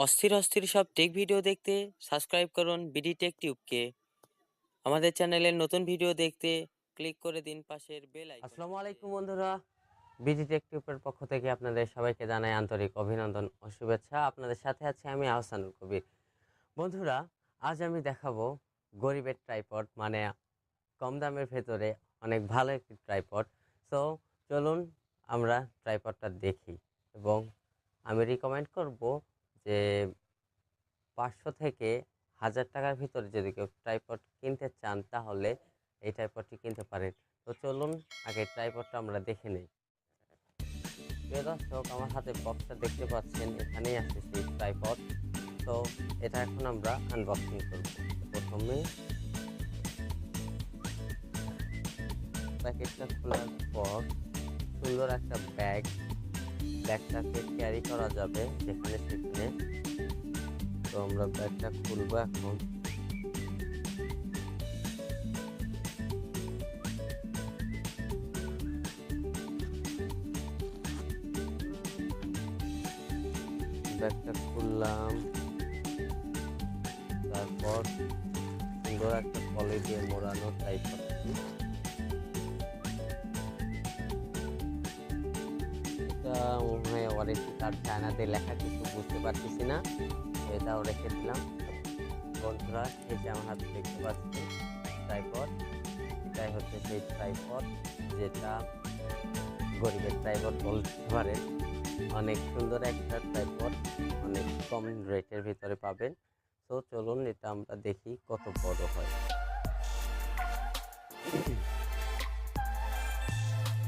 অস্থির অস্থির সব টেক ভিডিও দেখতে সাবস্ক্রাইব করুন বিডি টেক টিউবকে। আমাদের চ্যানেলের নতুন ভিডিও দেখতে ক্লিক করে দিন পাশের বেল আইকন। আসসালামু আলাইকুম বন্ধুরা, বিডি টেক টিউবের পক্ষ থেকে আপনাদের সবাইকে জানাই আন্তরিক অভিনন্দন ও শুভেচ্ছা। আপনাদের সাথে আছি আমি আহসানুল কবির। বন্ধুরা, আজ আমি দেখাবো গরিবের ট্রাইপড, মানে কম দামের ভেতরে অনেক ভালো একটি ট্রাইপড। সো চলুন আমরা ট্রাইপডটা দেখি এবং আমি রিকমেন্ড করব যে 500 থেকে 1000 টাকার ভিতরে যদি কেউ ট্রাইপড কিনতে চান তাহলে এই ট্রাইপডটি কিনতে পারেন। তো চলুন আগে ট্রাইপডটা আমরা দেখে নেই। প্রিয় দর্শক, আমার হাতে বক্সটা দেখতে পাচ্ছেন, এখানেই আছে সেই ট্রাইপড। তো এটা এখন আমরা আনবক্সিং করব। প্রথমে প্যাকেটটা খোলার পর সুন্দর একটা ব্যাগটাকে ক্যারি করা যাবে যেখানে সেখানে। তো আমরা ব্যাগটা খুলবো এখন। ব্যাগটা খুললাম, তারপর সুন্দর একটা পলি দিয়ে মোড়ানো ট্রাইপড। এটা মনে হয় ওয়ারেন্টি কার্ড চায়নাতে লেখা, কিছু বুঝতে পারতেছি না, এটাও রেখে দিলাম। বন্ধুরা, এই যে আমার হাতে দেখতে পাচ্ছি ট্রাইপড, এটাই হচ্ছে সেই ট্রাইপড যেটা গরিবের ট্রাইপড বলতে পারেন। অনেক সুন্দর একটা ট্রাইপড, অনেক কম রেটের ভিতরে পাবেন। তো চলুন এটা আমরা দেখি কত বড় হয়।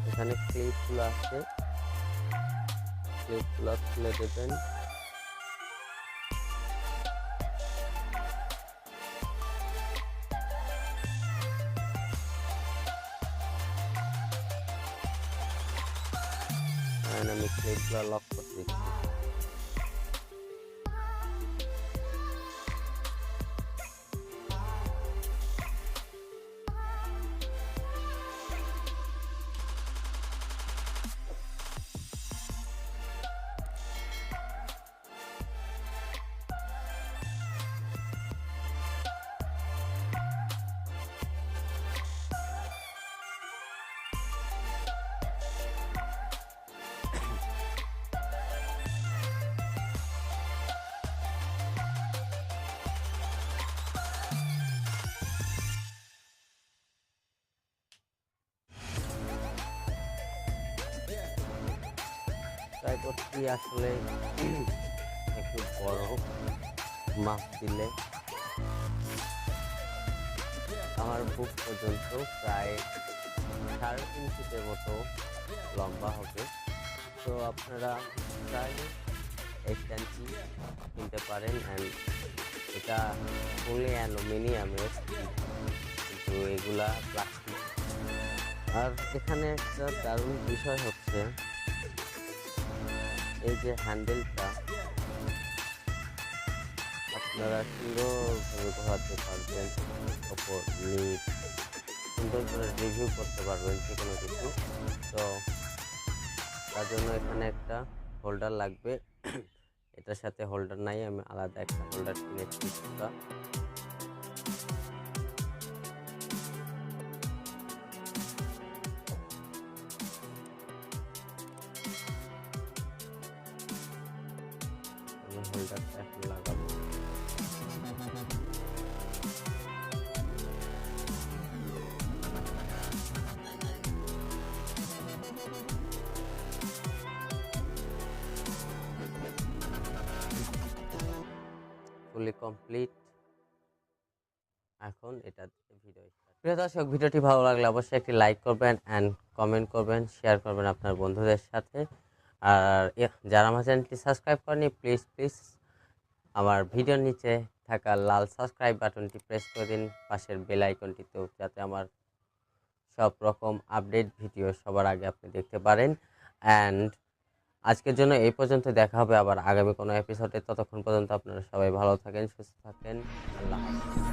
এখানে ক্লিপগুলো আছে, ক্লিপগুলো খুলে দেবেন। আমি ক্লিপগুলো লক করে দিচ্ছি। ট্রাইপডটি আসলে একটু বড়, মাপ দিলে আমার বুক পর্যন্ত প্রায় 3.5 ফিটের মতো লম্বা হবে। তো আপনারা চাইলে এক্সটেনশন কিনতে পারেন। অ্যান্ড এটা ফুললি অ্যালুমিনিয়ামের, কিন্তু এগুলা প্লাস্টিক। আর এখানে একটা দারুণ বিষয় হচ্ছে এই যে হ্যান্ডেলটা আপনারা সুন্দরভাবে ঘোরাতে পারবেন, ওপর নিচ সুন্দর করে রিভিউ করতে পারবেন যে কোনো কিছু। তো তার জন্য এখানে একটা হোল্ডার লাগবে। এটার সাথে হোল্ডার নাই, আমি আলাদা একটা হোল্ডার কিনেছি। হোল্ডারটা এখন লাগাবো। ফুলি কমপ্লিট। এখন এটা ভিডিও। প্রিয় দর্শক, ভিডিওটি ভালো লাগলে অবশ্যই একটি লাইক করবেন অ্যান্ড কমেন্ট করবেন, শেয়ার করবেন আপনার বন্ধুদের সাথে। আর যারা আমার চ্যানেলটি সাবস্ক্রাইব করেনি, প্লিজ আমার ভিডিওর নিচে থাকা লাল সাবস্ক্রাইব বাটনটি প্রেস করে দিন, পাশের বেল আইকনটিতেও, যাতে আমার সব রকম আপডেট ভিডিও সবার আগে আপনি দেখতে পারেন। অ্যান্ড আজকের জন্য এই পর্যন্ত, দেখা হবে আবার আগামী কোনো এপিসোডে। ততক্ষণ পর্যন্ত আপনারা সবাই ভালো থাকেন, সুস্থ থাকেন। আল্লাহ হাফেজ।